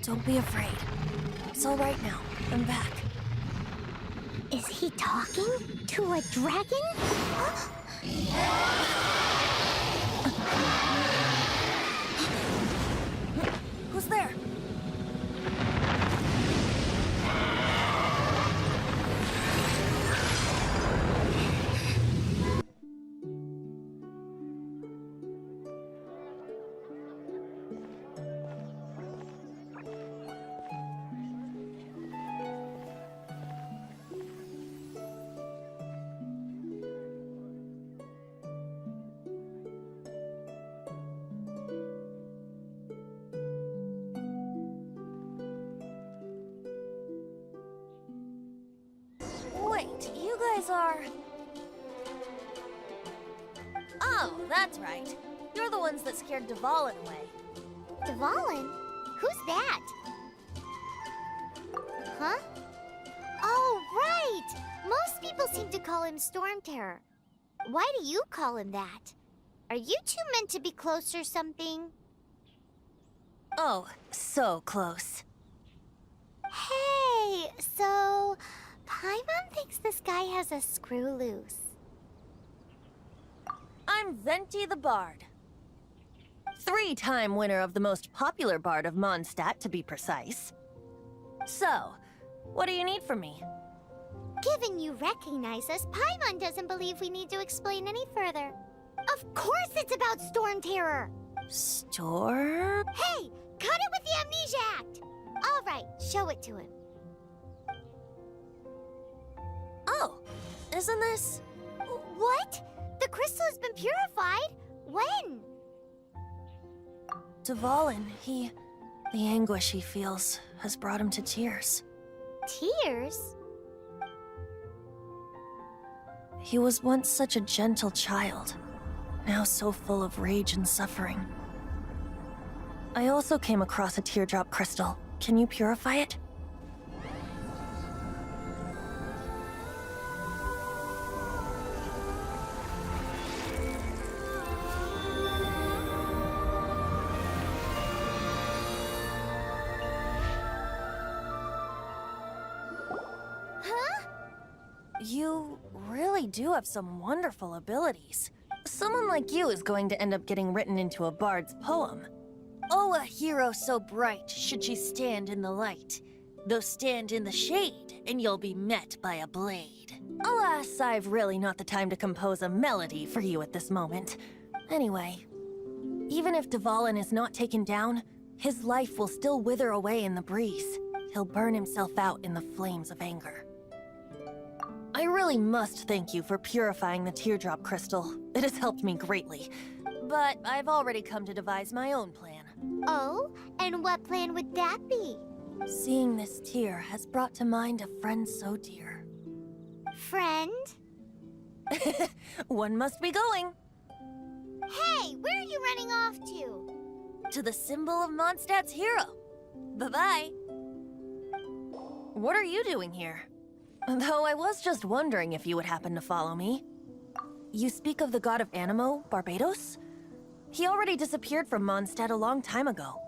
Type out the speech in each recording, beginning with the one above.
Don't be afraid. It's all right now. I'm back. Is he talking to a dragon? Who's there? Wait, you guys are... Oh, that's right. You're the ones that scared Dvalin away. Dvalin? Who's that? Huh? Oh, right! Most people seem to call him Storm Terror. Why do you call him that? Are you two meant to be close or something? Oh, so close. Hey, so... Paimon thinks this guy has a screw loose. I'm Venti the Bard. 3-time winner of the most popular bard of Mondstadt, to be precise. So, what do you need from me? Given you recognize us, Paimon doesn't believe we need to explain any further. Of course it's about Storm Terror! Storm? Hey! Cut it with the Amnesia Act! Alright, show it to him. Oh, isn't this... What? The crystal has been purified? When? Dvalin, the anguish he feels has brought him to tears. Tears? He was once such a gentle child, now so full of rage and suffering. I also came across a teardrop crystal. Can you purify it? You really do have some wonderful abilities. Someone like you is going to end up getting written into a bard's poem. Oh, a hero so bright should she stand in the light. Though stand in the shade, and you'll be met by a blade. Alas, I've really not the time to compose a melody for you at this moment. Anyway, even if Dvalin is not taken down, his life will still wither away in the breeze. He'll burn himself out in the flames of anger. I really must thank you for purifying the teardrop crystal. It has helped me greatly. But I've already come to devise my own plan. Oh? And what plan would that be? Seeing this tear has brought to mind a friend so dear. Friend? One must be going. Hey, where are you running off to? To the symbol of Mondstadt's hero. Bye-bye. What are you doing here? Though I was just wondering if you would happen to follow me. You speak of the god of Animo, Barbados? He already disappeared from Mondstadt a long time ago.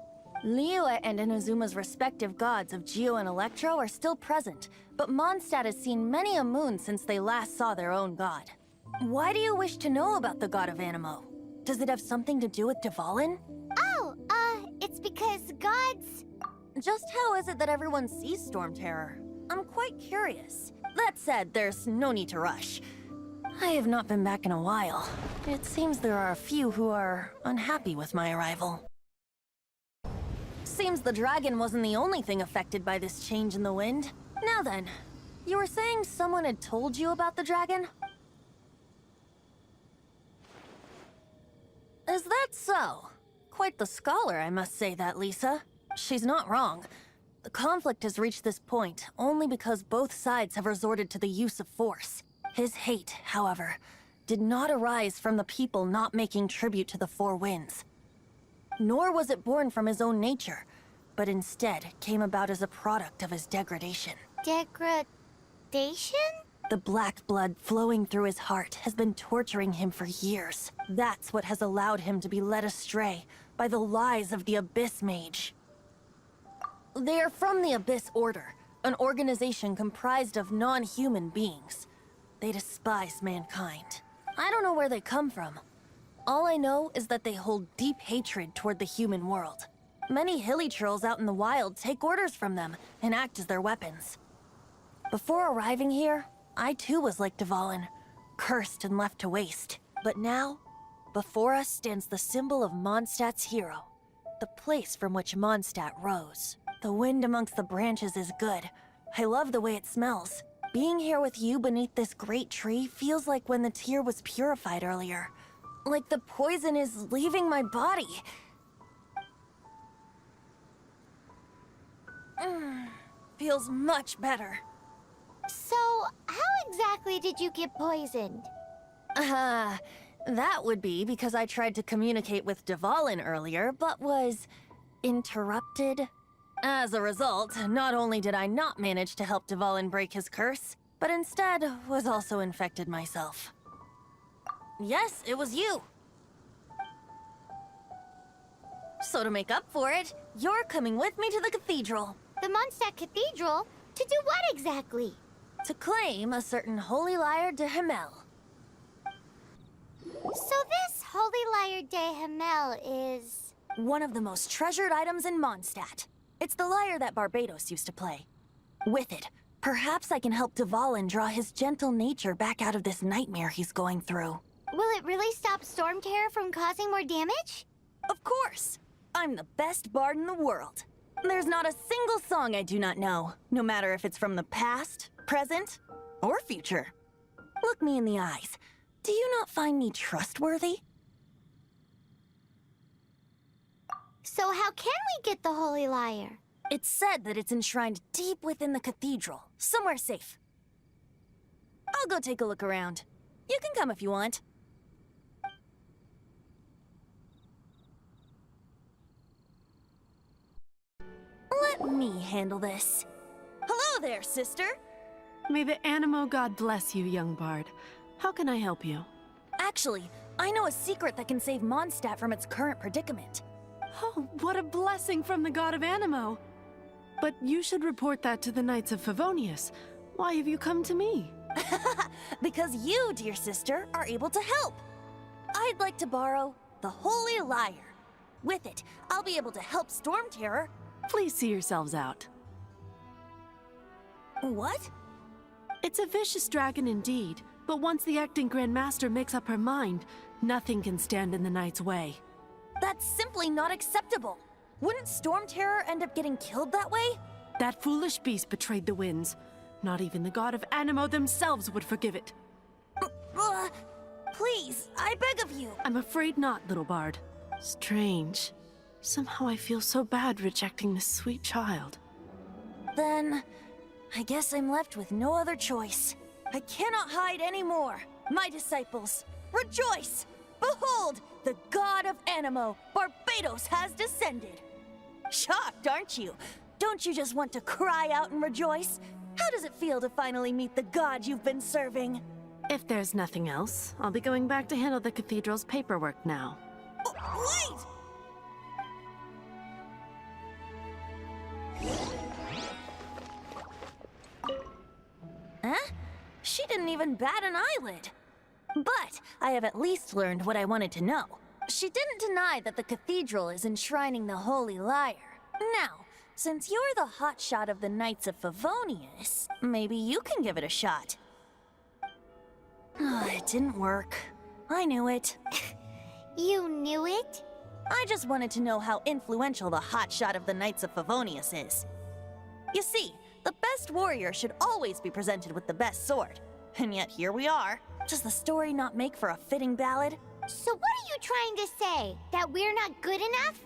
Lyre and Inazuma's respective gods of Geo and Electro are still present, but Mondstadt has seen many a moon since they last saw their own god. Why do you wish to know about the god of Animo? Does it have something to do with Dvalin? Oh, it's because gods... Just how is it that everyone sees Storm Terror? I'm quite curious. That said, there's no need to rush. I have not been back in a while. It seems there are a few who are unhappy with my arrival. Seems the dragon wasn't the only thing affected by this change in the wind. Now then, you were saying someone had told you about the dragon? Is that so? Quite the scholar, I must say that, Lisa. She's not wrong. The conflict has reached this point only because both sides have resorted to the use of force. His hate, however, did not arise from the people not making tribute to the Four Winds. Nor was it born from his own nature, but instead came about as a product of his degradation. Degradation? The black blood flowing through his heart has been torturing him for years. That's what has allowed him to be led astray by the lies of the Abyss Mage. They're from the Abyss Order, an organization comprised of non-human beings. They despise mankind. I don't know where they come from. All I know is that they hold deep hatred toward the human world. Many hilly trolls out in the wild take orders from them and act as their weapons. Before arriving here, I too was like Dvalin, cursed and left to waste. But now, before us stands the symbol of Mondstadt's hero, the place from which Mondstadt rose. The wind amongst the branches is good. I love the way it smells. Being here with you beneath this great tree feels like when the tear was purified earlier. Like the poison is leaving my body. Feels much better. So, how exactly did you get poisoned? That would be because I tried to communicate with Dvalin earlier, but was interrupted. As a result, not only did I not manage to help Dvalin break his curse, but instead was also infected myself. Yes, it was you. So to make up for it, you're coming with me to the cathedral. The Mondstadt Cathedral? To do what exactly? To claim a certain holy Lyre de Himmel. So this Holy Lyre de Himmel is... one of the most treasured items in Mondstadt. It's the lyre that Barbados used to play. With it, perhaps I can help Dvalin draw his gentle nature back out of this nightmare he's going through. Will it really stop Storm Terror from causing more damage? Of course! I'm the best bard in the world. There's not a single song I do not know, no matter if it's from the past, present, or future. Look me in the eyes. Do you not find me trustworthy? So how can we get the Holy Lyre? It's said that it's enshrined deep within the cathedral, somewhere safe. I'll go take a look around. You can come if you want. Let me handle this. Hello there, sister. May the Animo God bless you, young bard. How can I help you? Actually, I know a secret that can save Mondstadt from its current predicament. Oh, what a blessing from the god of Animo! But you should report that to the Knights of Favonius. Why have you come to me? Because you, dear sister, are able to help. I'd like to borrow the Holy Lyre. With it, I'll be able to help Storm Terror. Please see yourselves out. What? It's a vicious dragon indeed, but once the acting Grand Master makes up her mind, nothing can stand in the Knight's way. That's simply not acceptable. Wouldn't Storm Terror end up getting killed that way? That foolish beast betrayed the winds. Not even the god of Animo themselves would forgive it. Please, I beg of you. I'm afraid not, little bard. Strange. Somehow I feel so bad rejecting this sweet child. Then, I guess I'm left with no other choice. I cannot hide anymore. My disciples, rejoice! Behold, the god of Animo, Barbados, has descended. Shocked, aren't you? Don't you just want to cry out and rejoice? How does it feel to finally meet the god you've been serving? If there's nothing else, I'll be going back to handle the cathedral's paperwork now. Wait! Huh? She didn't even bat an eyelid. But I have at least learned what I wanted to know. She didn't deny that the cathedral is enshrining the Holy Lyre. Now, since you're the hotshot of the Knights of Favonius, maybe you can give it a shot. It didn't work. I knew it. You knew it? I just wanted to know how influential the hotshot of the Knights of Favonius is. You see, the best warrior should always be presented with the best sword. And yet here we are. Does the story not make for a fitting ballad? So what are you trying to say? That we're not good enough?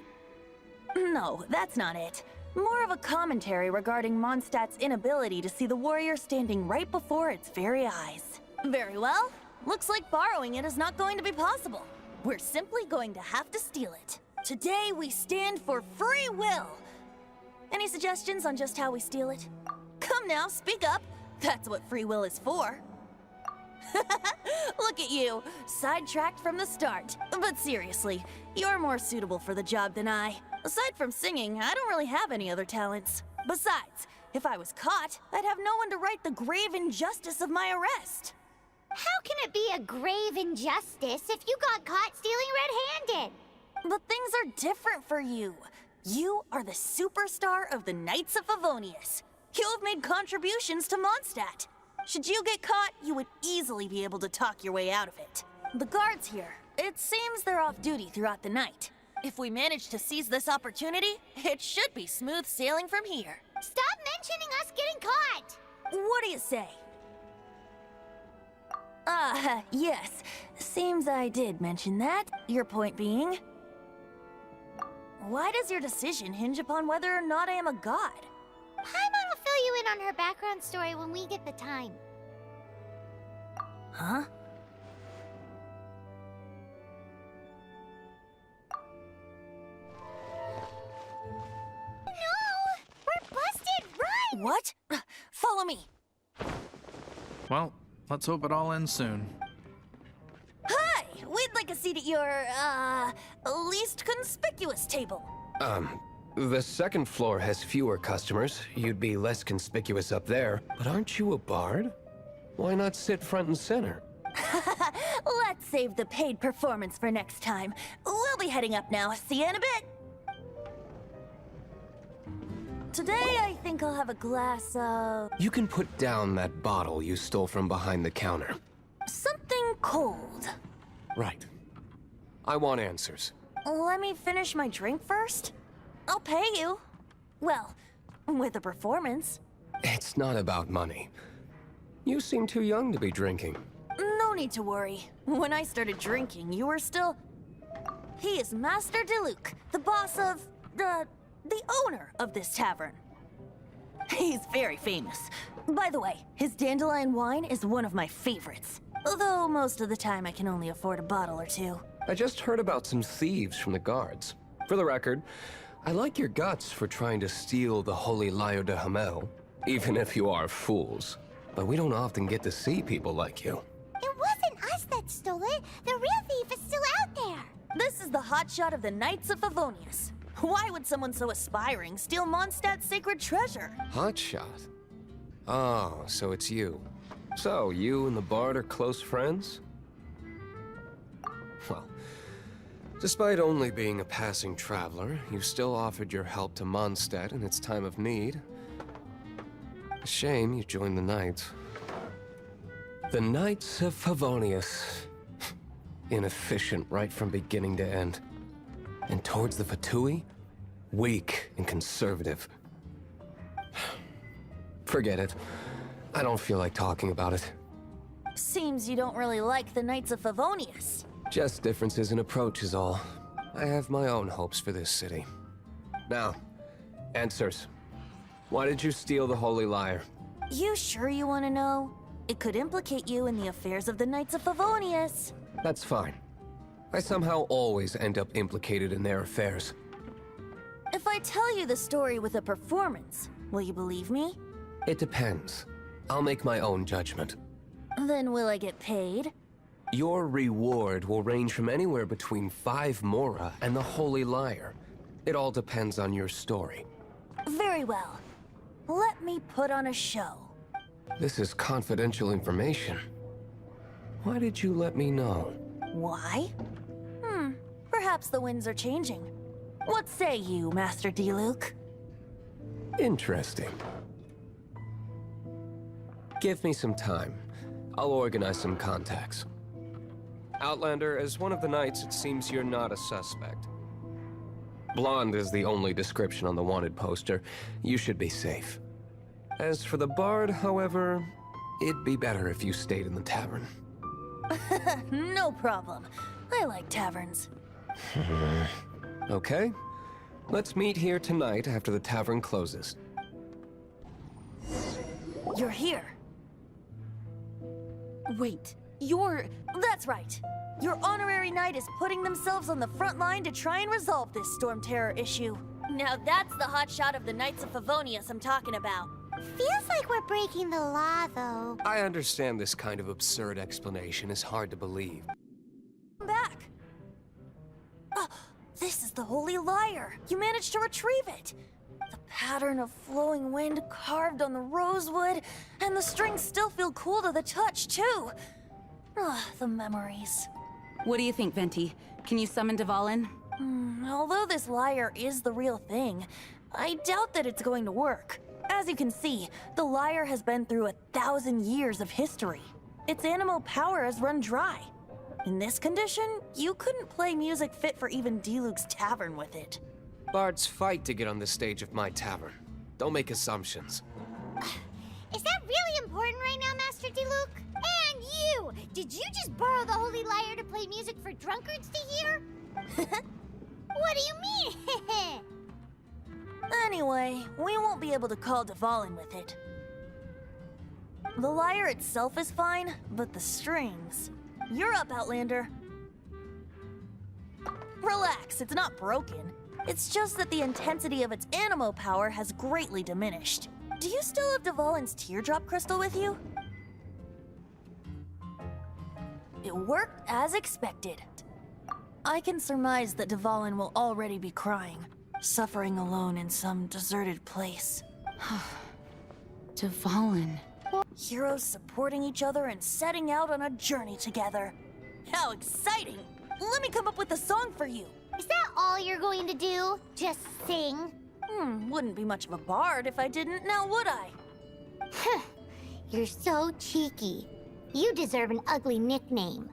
No, that's not it. More of a commentary regarding Mondstadt's inability to see the warrior standing right before its very eyes. Very well. Looks like borrowing it is not going to be possible. We're simply going to have to steal it. Today we stand for free will. Any suggestions on just how we steal it? Come now, speak up. That's what free will is for. Look at you, sidetracked from the start. But seriously, you're more suitable for the job than I. Aside from singing, I don't really have any other talents. Besides, if I was caught, I'd have no one to right the grave injustice of my arrest. How can it be a grave injustice if you got caught stealing red-handed? But things are different for you. You are the superstar of the Knights of Favonius. You have made contributions to Mondstadt. Should you get caught, you would easily be able to talk your way out of it. The guards here, it seems they're off duty throughout the night. If we manage to seize this opportunity, it should be smooth sailing from here. Stop mentioning us getting caught! What do you say? Yes. Seems I did mention that. Your point being? Why does your decision hinge upon whether or not I am a god? Paimon will fill you in on her background story when we get the time. Huh? No! We're busted! Run! What? Follow me. Well, let's hope it all ends soon. Hi! We'd like a seat at your, least conspicuous table. The second floor has fewer customers. You'd be less conspicuous up there. But aren't you a bard? Why not sit front and center? Let's save the paid performance for next time. We'll be heading up now. See you in a bit. Today, I think I'll have a glass of... You can put down that bottle you stole from behind the counter. something cold. Right. I want answers. Let me finish my drink first. I'll pay you. Well, with a performance. It's not about money. You seem too young to be drinking. No need to worry. When I started drinking, you were still... He is Master Diluc, the boss of... the owner of this tavern. He's very famous. By the way, his dandelion wine is one of my favorites. Although most of the time I can only afford a bottle or two. I just heard about some thieves from the guards. For the record, I like your guts for trying to steal the holy Lyre de Hamel, even if you are fools. But we don't often get to see people like you. It wasn't us that stole it. The real thief is still out there. This is the hotshot of the Knights of Favonius. Why would someone so aspiring steal Mondstadt's sacred treasure? Hotshot? Oh, so it's you. So, you and the bard are close friends? Well, despite only being a passing traveler, you still offered your help to Mondstadt in its time of need. A shame you joined the Knights. The Knights of Favonius. Inefficient right from beginning to end. And towards the Fatui, weak and conservative. Forget it. I don't feel like talking about it. Seems you don't really like the Knights of Favonius. Just differences in approach is all. I have my own hopes for this city. Now, answers. Why did you steal the Holy Lyre? You sure you want to know? It could implicate you in the affairs of the Knights of Favonius. That's fine. I somehow always end up implicated in their affairs. If I tell you the story with a performance, will you believe me? It depends. I'll make my own judgment. Then will I get paid? Your reward will range from anywhere between 5 mora and the Holy Lyre. It all depends on your story. Very well. Let me put on a show. This is confidential information. Why did you let me know? Why? Perhaps the winds are changing. What say you, Master Diluc? Interesting. Give me some time. I'll organize some contacts. Outlander, as one of the knights, it seems you're not a suspect. Blonde is the only description on the wanted poster. You should be safe. As for the bard, however, it'd be better if you stayed in the tavern. No problem. I like taverns. Okay. Let's meet here tonight after the tavern closes. You're here. Wait, you're... That's right. Your honorary knight is putting themselves on the front line to try and resolve this storm terror issue. Now that's the hotshot of the Knights of Favonius I'm talking about. Feels like we're breaking the law, though. I understand this kind of absurd explanation is hard to believe. Come back. This is the Holy Lyre! You managed to retrieve it! The pattern of flowing wind carved on the rosewood, and the strings still feel cool to the touch, too! Ah, the memories. What do you think, Venti? Can you summon Dvalin? Although this lyre is the real thing, I doubt that it's going to work. As you can see, the lyre has been through 1,000 years of history. Its animo power has run dry. In this condition, you couldn't play music fit for even Diluc's tavern with it. Bards fight to get on the stage of my tavern. Don't make assumptions. Is that really important right now, Master Diluc? And you! Did you just borrow the Holy Lyre to play music for drunkards to hear? What do you mean? Anyway, we won't be able to call Dvalin with it. The lyre itself is fine, but the strings... You're up, Outlander. Relax, it's not broken. It's just that the intensity of its animo power has greatly diminished. Do you still have Dvalin's teardrop crystal with you? It worked as expected. I can surmise that Dvalin will already be crying, suffering alone in some deserted place. Dvalin. Heroes supporting each other and setting out on a journey together. How exciting! Let me come up with a song for you. Is that all you're going to do? Just sing? Wouldn't be much of a bard if I didn't, now would I? You're so cheeky. You deserve an ugly nickname.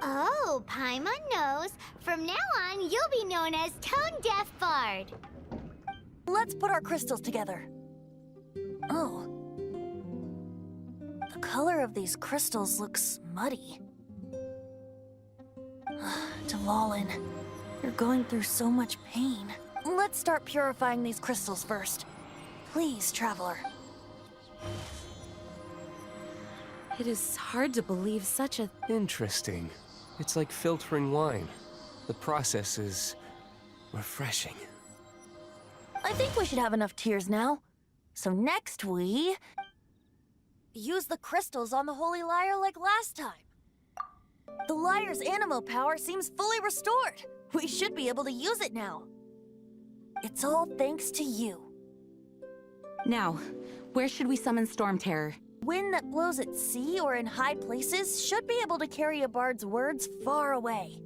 Oh, Paimon knows. From now on, you'll be known as Tone Deaf Bard. Let's put our crystals together. Oh. The color of these crystals looks muddy. Dvalin, you're going through so much pain. Let's start purifying these crystals first. Please, Traveler. It is hard to believe such a... Interesting. It's like filtering wine. The process is... refreshing. I think we should have enough tears now. So next we... use the crystals on the Holy Lyre like last time. The Lyre's animo power seems fully restored. We should be able to use it now. It's all thanks to you. Now, where should we summon Storm Terror? Wind that blows at sea or in high places should be able to carry a bard's words far away.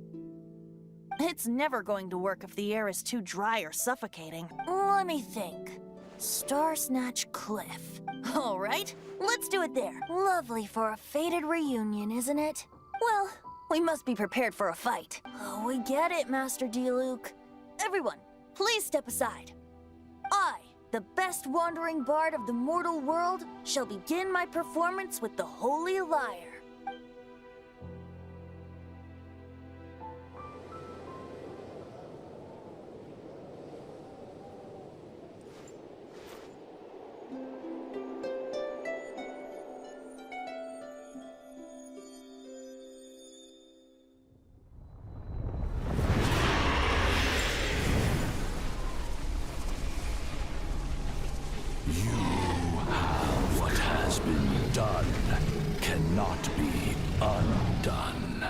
It's never going to work if the air is too dry or suffocating. Let me think. Star Snatch Cliff. All right, let's do it there. Lovely for a fated reunion, isn't it? Well, we must be prepared for a fight. Oh, we get it, Master Diluc. Everyone, please step aside. I, the best wandering bard of the mortal world, shall begin my performance with the Holy Lyre.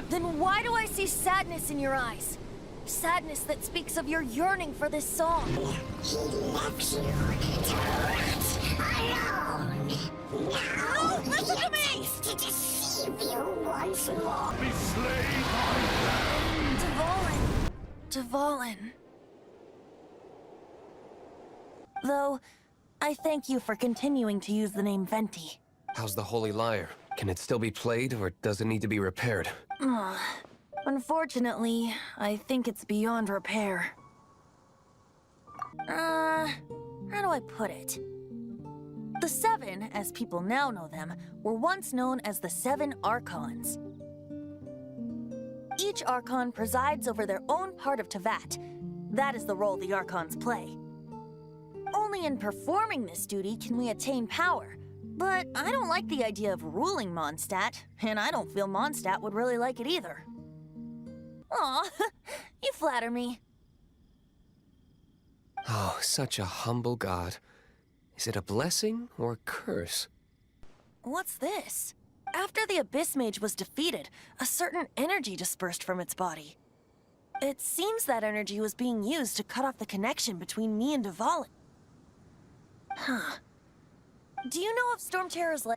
Then why do I see sadness in your eyes? Sadness that speaks of your yearning for this song. He left you to rot alone. Now listen to me! to deceive you once more. Be slain by them! Dvalin. Dvalin. Though, I thank you for continuing to use the name Venti. How's the Holy Lyre? Can it still be played, or does it need to be repaired? Unfortunately, I think it's beyond repair. How do I put it? The Seven, as people now know them, were once known as the Seven Archons. Each Archon presides over their own part of Teyvat. That is the role the Archons play. Only in performing this duty can we attain power. But I don't like the idea of ruling Mondstadt, and I don't feel Mondstadt would really like it either. Aw, you flatter me. Oh, such a humble god. Is it a blessing or a curse? What's this? After the Abyss Mage was defeated, a certain energy dispersed from its body. It seems that energy was being used to cut off the connection between me and Dvalin. Huh. Do you know of Storm Terror's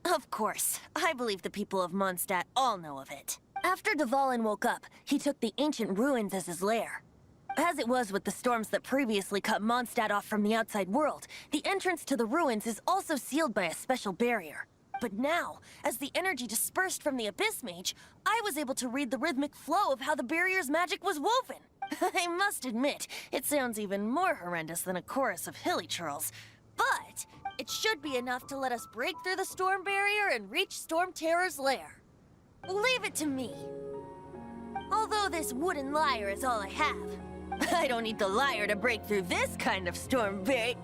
Of course. I believe the people of Mondstadt all know of it. After Dvalin woke up, he took the ancient ruins as his lair. As it was with the storms that previously cut Mondstadt off from the outside world, the entrance to the ruins is also sealed by a special barrier. But now, as the energy dispersed from the Abyss Mage, I was able to read the rhythmic flow of how the barrier's magic was woven. I must admit, it sounds even more horrendous than a chorus of hilly churls. But it should be enough to let us break through the storm barrier and reach Storm Terror's lair. Leave it to me. Although this wooden lyre is all I have, I don't need the lyre to break through this kind of storm barrier.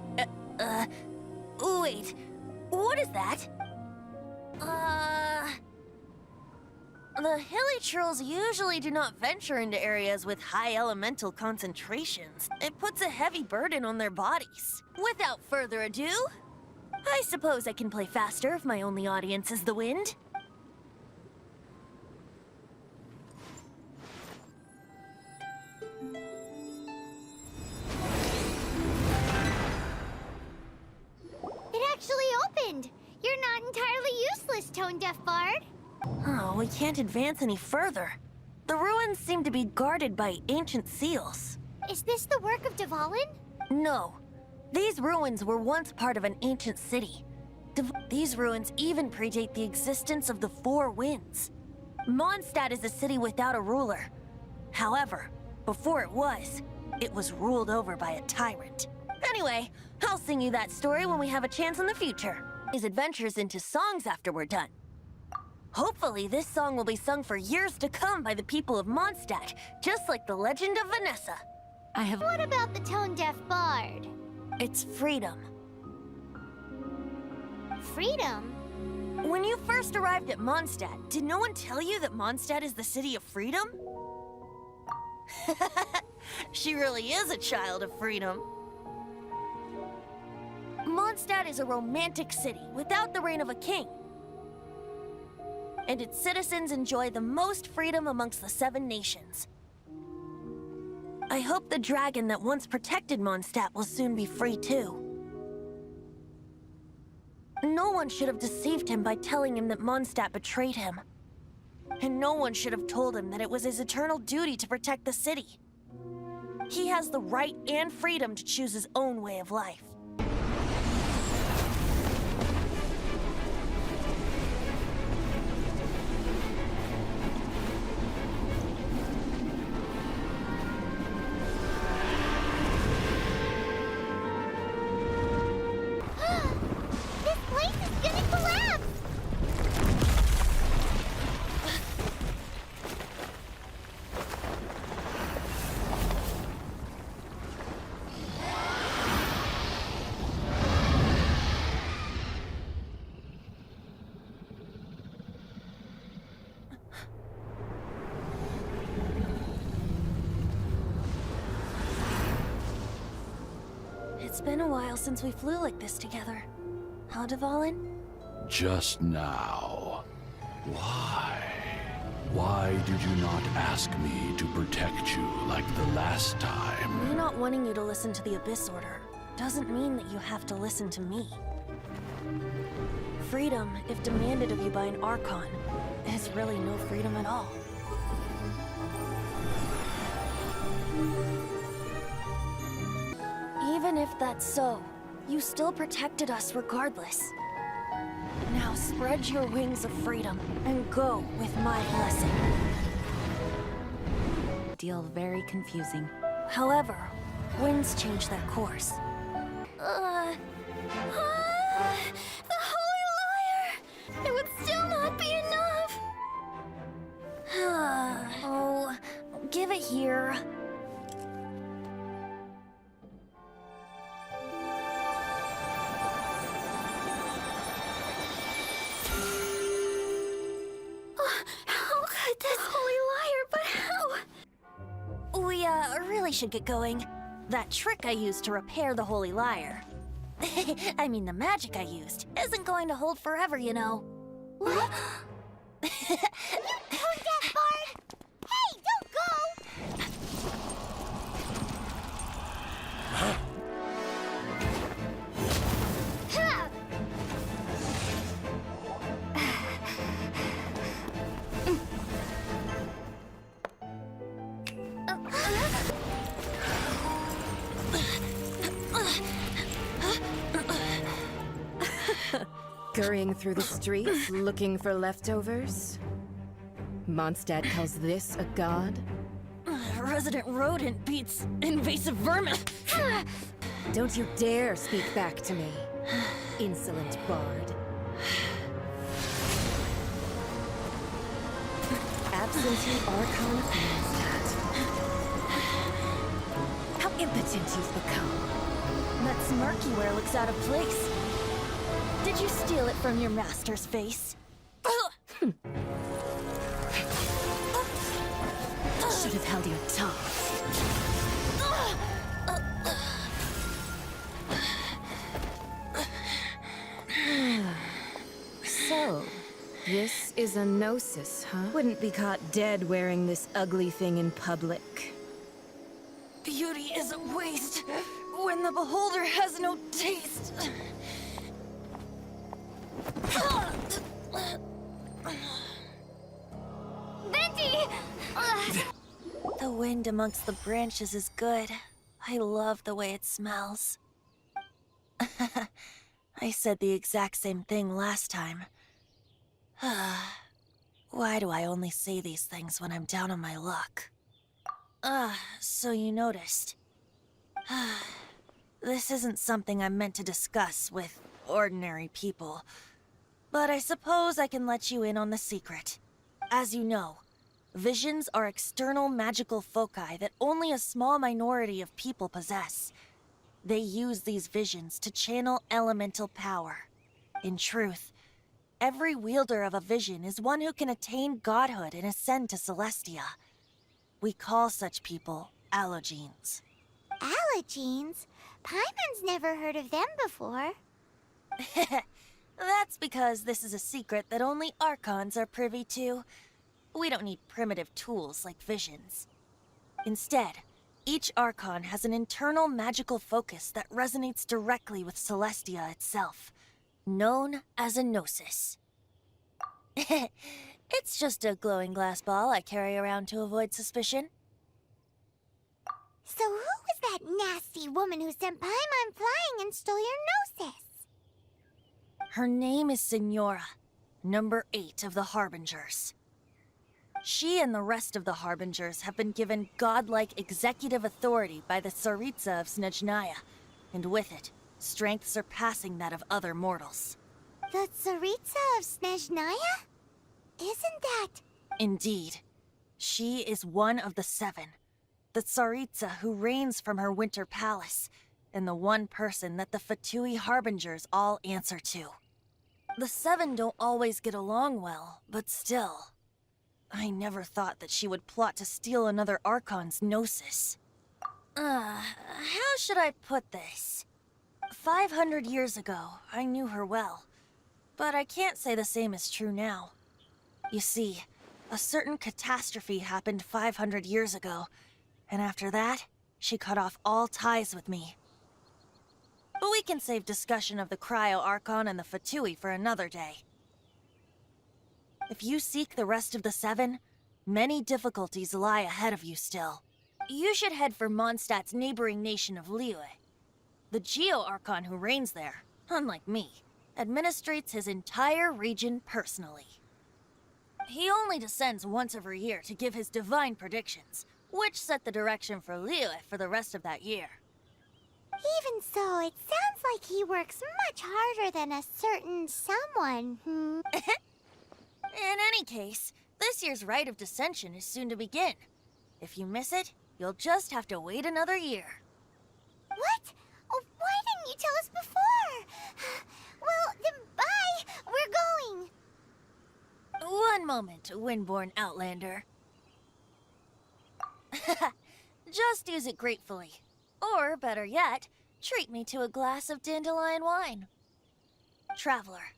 Wait, what is that? The hilly trolls usually do not venture into areas with high elemental concentrations. It puts a heavy burden on their bodies. Without further ado, I suppose I can play faster if my only audience is the wind. It actually opened! You're not entirely useless, tone-deaf bard. Oh, we can't advance any further. The ruins seem to be guarded by ancient seals. Is this the work of Dvalin? No. These ruins were once part of an ancient city. These ruins even predate the existence of the Four Winds. Mondstadt is a city without a ruler. However, before it was ruled over by a tyrant. Anyway, I'll sing you that story when we have a chance in the future. His adventures into songs after we're done. Hopefully, this song will be sung for years to come by the people of Mondstadt, just like the legend of Vanessa. What about the tone-deaf bard? It's freedom. Freedom? When you first arrived at Mondstadt, did no one tell you that Mondstadt is the city of freedom? She really is a child of freedom. Mondstadt is a romantic city without the reign of a king. And its citizens enjoy the most freedom amongst the 7 nations. I hope the dragon that once protected Mondstadt will soon be free too. No one should have deceived him by telling him that Mondstadt betrayed him. And no one should have told him that it was his eternal duty to protect the city. He has the right and freedom to choose his own way of life. This place is gonna collapse! It's been a while since we flew like this together. Huh, Dvalin? Just now. Why? Why did you not ask me to protect you like the last time? Me not wanting you to listen to the Abyss Order doesn't mean that you have to listen to me. Freedom, if demanded of you by an Archon, is really no freedom at all. Even if that's so, you still protected us regardless. Now spread your wings of freedom and go with my blessing. Deal very confusing. However, winds change their course. The Holy Lyre! It would still not be enough! Oh, give it here. How could this Holy Lyre, but how? We, really should get going. That trick I used to repair the Holy Lyre. I mean, the magic I used isn't going to hold forever, you know. What? You tone-deaf bard! Hey, Scurrying through the streets, looking for leftovers? Mondstadt calls this a god? Resident rodent beats invasive vermin. Don't you dare speak back to me, insolent bard. Absentee Archon of Mondstadt. How impotent you've become. That smirk you wear looks out of place. Did you steal it from your master's face? Should have held your tongue. So, this is a Gnosis, huh? Wouldn't be caught dead wearing this ugly thing in public. Beauty is a waste when the beholder has no taste. Venti! The wind amongst the branches is good. I love the way it smells. I said the exact same thing last time. Why do I only say these things when I'm down on my luck? So you noticed. This isn't something I'm meant to discuss with ordinary people. But I suppose I can let you in on the secret. As you know, visions are external magical foci that only a small minority of people possess. They use these visions to channel elemental power. In truth, every wielder of a vision is one who can attain godhood and ascend to Celestia. We call such people allogenes. Allogenes? Paimon's never heard of them before. That's because this is a secret that only Archons are privy to. We don't need primitive tools like visions. Instead, each Archon has an internal magical focus that resonates directly with Celestia itself, known as a Gnosis. It's just a glowing glass ball I carry around to avoid suspicion. So who was that nasty woman who sent Paimon flying and stole your Gnosis? Her name is Signora, number 8 of the Harbingers. She and the rest of the Harbingers have been given godlike executive authority by the Tsaritsa of Snezhnaya, and with it, strength surpassing that of other mortals. The Tsaritsa of Snezhnaya? Isn't that... Indeed. She is one of the 7, the Tsaritsa who reigns from her winter palace, and the one person that the Fatui Harbingers all answer to. The 7 don't always get along well, but still... I never thought that she would plot to steal another Archon's Gnosis. How should I put this? 500 years ago, I knew her well. But I can't say the same is true now. You see, a certain catastrophe happened 500 years ago, and after that, she cut off all ties with me. But we can save discussion of the Cryo-Archon and the Fatui for another day. If you seek the rest of the 7, many difficulties lie ahead of you still. You should head for Mondstadt's neighboring nation of Lyre. The Geo-Archon who reigns there, unlike me, administrates his entire region personally. He only descends once every year to give his divine predictions, which set the direction for Lyre for the rest of that year. Even so, it sounds like he works much harder than a certain someone, In any case, this year's Rite of Descension is soon to begin. If you miss it, you'll just have to wait another year. What? Oh, why didn't you tell us before? Well, then bye! We're going! One moment, Windborn Outlander. Just use it gratefully. Or, better yet, treat me to a glass of dandelion wine. Traveler,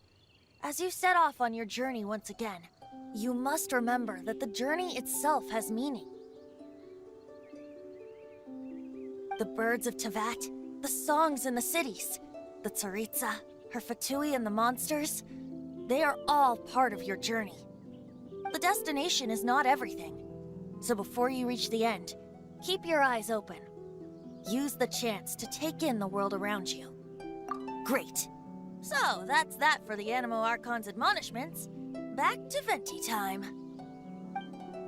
as you set off on your journey once again, you must remember that the journey itself has meaning. The birds of Tevat, the songs in the cities, the Tsaritsa, her Fatui and the monsters, they are all part of your journey. The destination is not everything, so before you reach the end, keep your eyes open. Use the chance to take in the world around you. Great. So, that's that for the Animo Archon's admonishments. Back to Venti time.